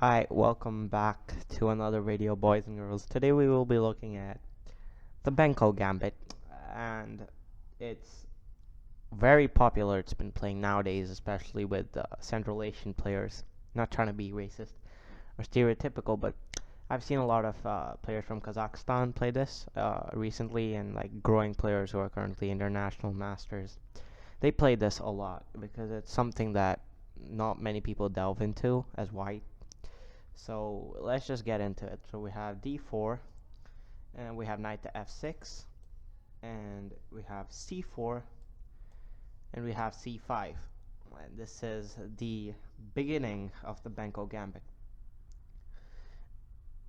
Hi, welcome back to another video, boys and girls. Today we will be looking at the Benko Gambit, and it's very popular. It's been playing nowadays, especially with Central Asian players. Not trying to be racist or stereotypical, but I've seen a lot of players from Kazakhstan play this recently, and like growing players who are currently international masters. They play this a lot because it's something that not many people delve into as white. So let's just get into it. So we have d4, and we have knight to f6, and we have c4, and we have c5. And this is the beginning of the Benko Gambit.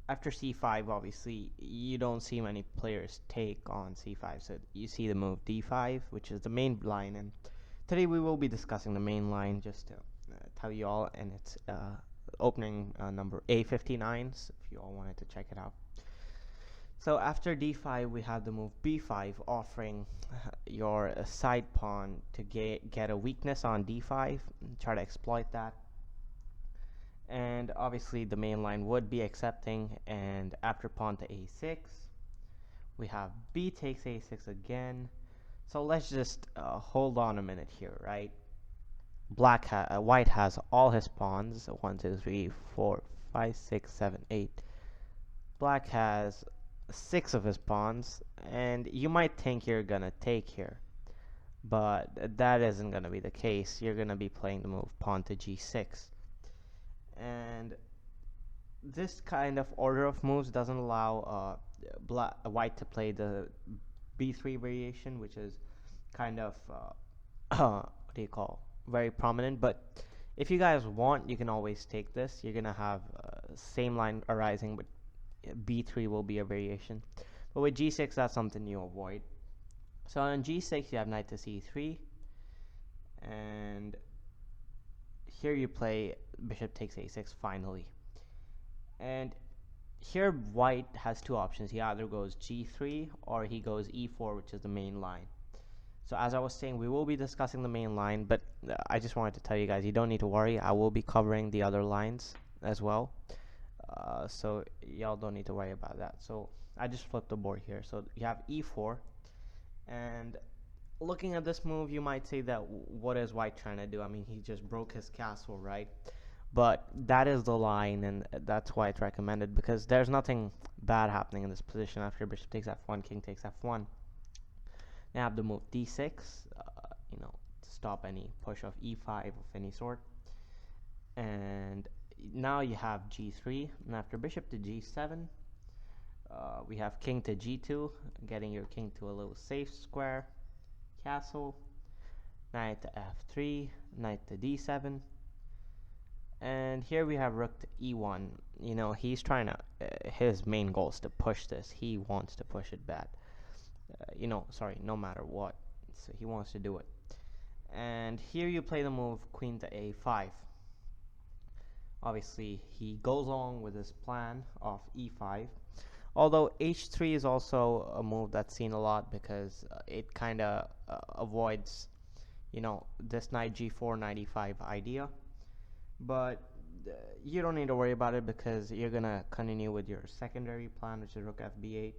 After c5, obviously, you don't see many players take on c5, so you see the move d5, which is the main line, and today we will be discussing the main line just to tell you all, and it's opening number A59, so if you all wanted to check it out. So after d5, we have the move b5, offering your side pawn to get a weakness on d5, and try to exploit that. And obviously the main line would be accepting, and after pawn to a6, we have b takes a6 again. So let's just hold on a minute here, right? White has all his pawns, 1 2 3 4 5 6 7 8. Black has 6 of his pawns, and you might think you're gonna take here, but that isn't gonna be the case. You're gonna be playing the move pawn to g6, and this kind of order of moves doesn't allow white to play the b3 variation, which is kind of what do you call, very prominent. But if you guys want, you can always take this. You're gonna have same line arising, but b3 will be a variation. But with g6, that's something you avoid. So on g6, you have knight to c3, and here you play bishop takes a6 finally. And here white has two options. He either goes g3 or he goes e4, which is the main line. So as I was saying, we will be discussing the main line, but I just wanted to tell you guys, you don't need to worry. I will be covering the other lines as well. So y'all don't need to worry about that. So I just flipped the board here. So you have e4, and looking at this move, you might say that what is white trying to do? I mean, he just broke his castle, right? But that is the line, and that's why it's recommended, because there's nothing bad happening in this position. After bishop takes f1, king takes f1. Now I have the move d6, to stop any push of e5 of any sort. And now you have g3, and after bishop to g7, we have king to g2, getting your king to a little safe square, castle, knight to f3, knight to d7, and here we have rook to e1. He's trying to, his main goal is to push this. He wants to push it bad. No matter what. So he wants to do it. And here you play the move queen to a5. Obviously, he goes along with his plan of e5. Although h3 is also a move that's seen a lot, because it kind of avoids, this knight g4, knight e5 idea. But you don't need to worry about it, because you're going to continue with your secondary plan, which is rook fb8.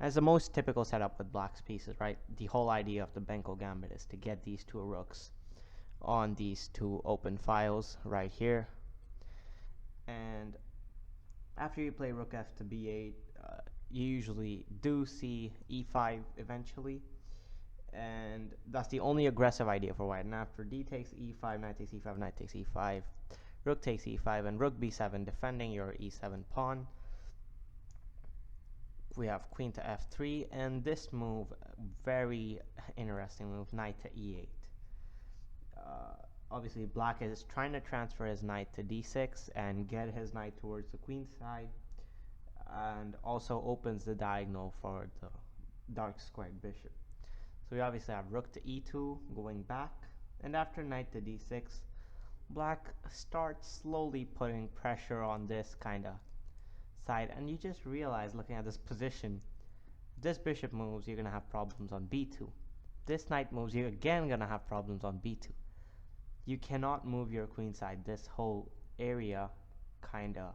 As the most typical setup with black's pieces, right? The whole idea of the Benko Gambit is to get these two rooks on these two open files right here. And after you play rook f to b8, you usually do see e5 eventually. And that's the only aggressive idea for white. And after d takes e5, knight takes e5, knight takes e5, rook takes e5, and rook b7, defending your e7 pawn. We have queen to f3, and this move, very interesting move, knight to e8. Obviously, black is trying to transfer his knight to d6 and get his knight towards the queen side, and also opens the diagonal for the dark squared bishop. So we obviously have rook to e2 going back, and after knight to d6, black starts slowly putting pressure on this kind of side, and you just realize, looking at this position, this bishop moves, you're gonna have problems on b2. This knight moves, you're again gonna have problems on b2. You cannot move your queen side. This whole area kind of,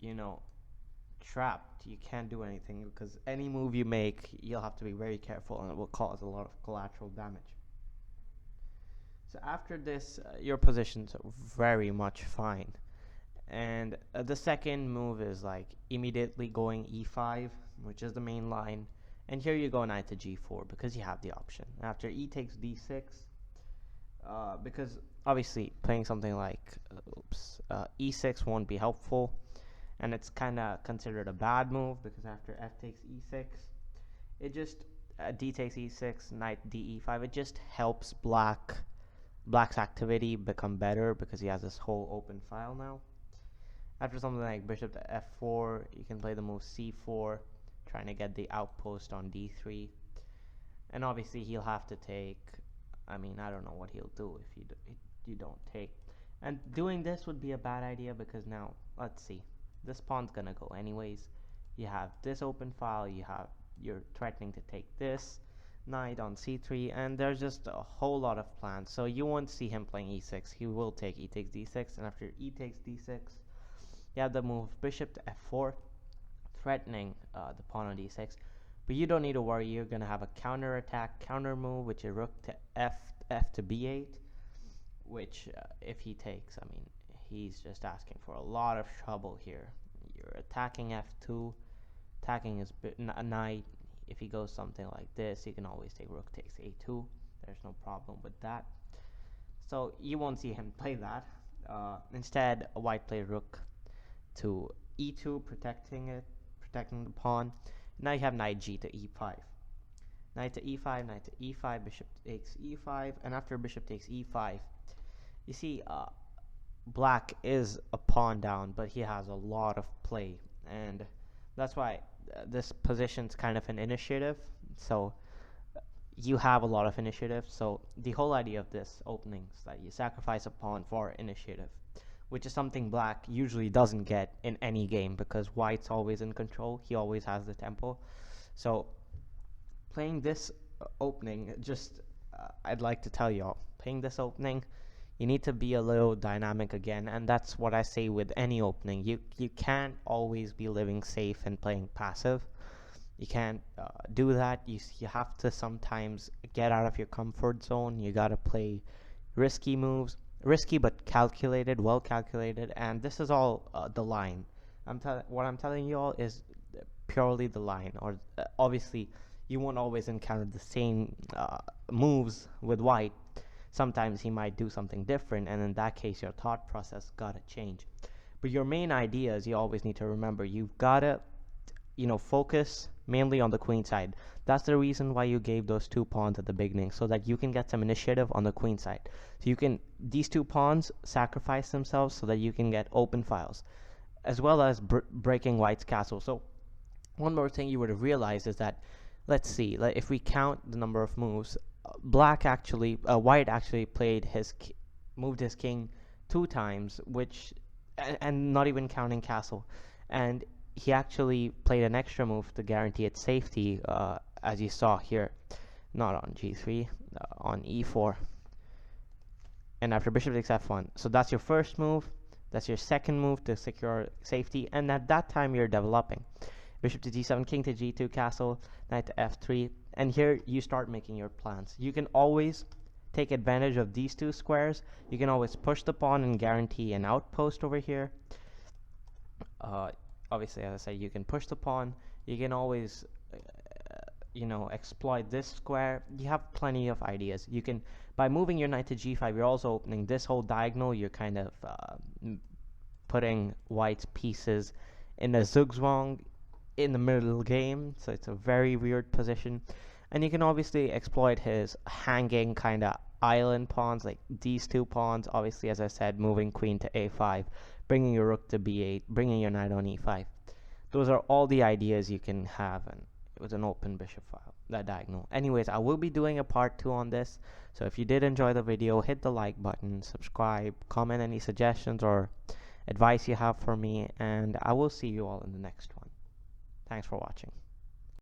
you know, trapped. You can't do anything because any move you make, you'll have to be very careful, and it will cause a lot of collateral damage. So after this, your position's very much fine. And the second move is like immediately going e5, which is the main line. And here you go knight to g4 because you have the option. After e takes d6, because obviously playing something like e6 won't be helpful, and it's kind of considered a bad move because after f takes e6, it just d takes e6, knight d e5. It just helps black's activity become better because he has this whole open file now. After something like bishop to f4, you can play the move c4, trying to get the outpost on d3. And obviously he'll have to take, I mean, I don't know what he'll do if you don't take. And doing this would be a bad idea because now, let's see, this pawn's gonna go anyways. You have this open file, you're threatening to take this knight on c3, and there's just a whole lot of plans. So you won't see him playing e6. He will take e takes d6, and after e takes d6, you have the move bishop to f4, threatening the pawn on d6. But you don't need to worry. You're gonna have a counter attack, counter move, which is rook to f to b8, which if he takes, I mean, he's just asking for a lot of trouble here. You're attacking f2, attacking his knight. If he goes something like this, he can always take rook takes a2. There's no problem with that. So you won't see him play that. Instead, white plays rook to e2, protecting the pawn. Now you have knight g to e5. Knight to e5, knight to e5, bishop takes e5, and after bishop takes e5, you see black is a pawn down, but he has a lot of play, and that's why this position's kind of an initiative. So you have a lot of initiative. So the whole idea of this opening is that you sacrifice a pawn for initiative, which is something black usually doesn't get in any game because white's always in control. He always has the tempo. So playing this opening, just I'd like to tell y'all, playing this opening, you need to be a little dynamic again, and that's what I say with any opening. You can't always be living safe and playing passive. You can't do that. You have to sometimes get out of your comfort zone. You gotta play risky moves, risky but calculated, well calculated, and this is all the line. What I'm telling you all is purely the line. Or obviously, you won't always encounter the same moves with white. Sometimes he might do something different, and in that case your thought process gotta change. But your main ideas, you always need to remember, you've gotta focus mainly on the queen side. That's the reason why you gave those two pawns at the beginning, so that you can get some initiative on the queen side. So these two pawns sacrifice themselves so that you can get open files, as well as breaking white's castle. So one more thing you would have realized is that, let's see, if we count the number of moves, white actually moved his king 2 times, which and not even counting castle, and he actually played an extra move to guarantee its safety, as you saw here, not on g3, on e4, and after bishop takes f1. So that's your first move, that's your second move to secure safety, and at that time you're developing. Bishop to g7, king to g2, castle, knight to f3, and here you start making your plans. You can always take advantage of these 2 squares. You can always push the pawn and guarantee an outpost over here. Obviously, as I said, you can push the pawn. You can always exploit this square. You have plenty of ideas. You can, by moving your knight to g5, you're also opening this whole diagonal. You're kind of putting white's pieces in a zugzwang in the middle game, so it's a very weird position. And you can obviously exploit his hanging kind of island pawns, like these 2 pawns, obviously, as I said, moving queen to a5, bringing your rook to b8, bringing your knight on e5. Those are all the ideas you can have, and with an open bishop file, that diagonal. Anyways, I will be doing a part 2 on this, so if you did enjoy the video, hit the like button, subscribe, comment any suggestions or advice you have for me, and I will see you all in the next one. Thanks for watching.